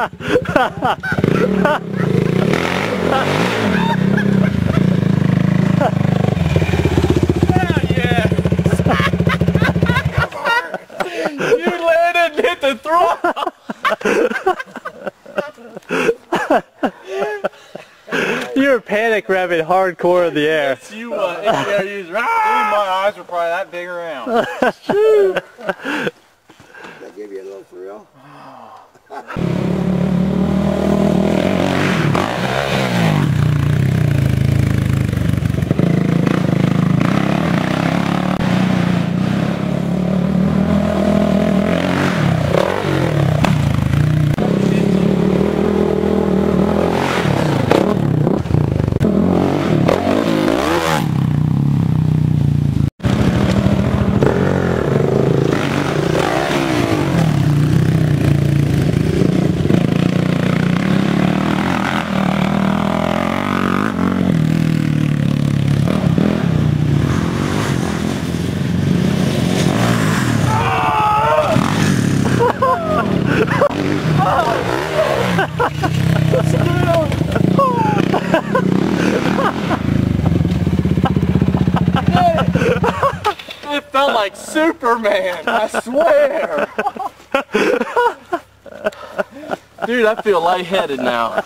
You landed and hit the throttle. You were panic revving hardcore in the air. Yes, you dude, my eyes were probably that big around. Did I give you a little thrill? It felt like Superman, I swear. Dude, I feel lightheaded now.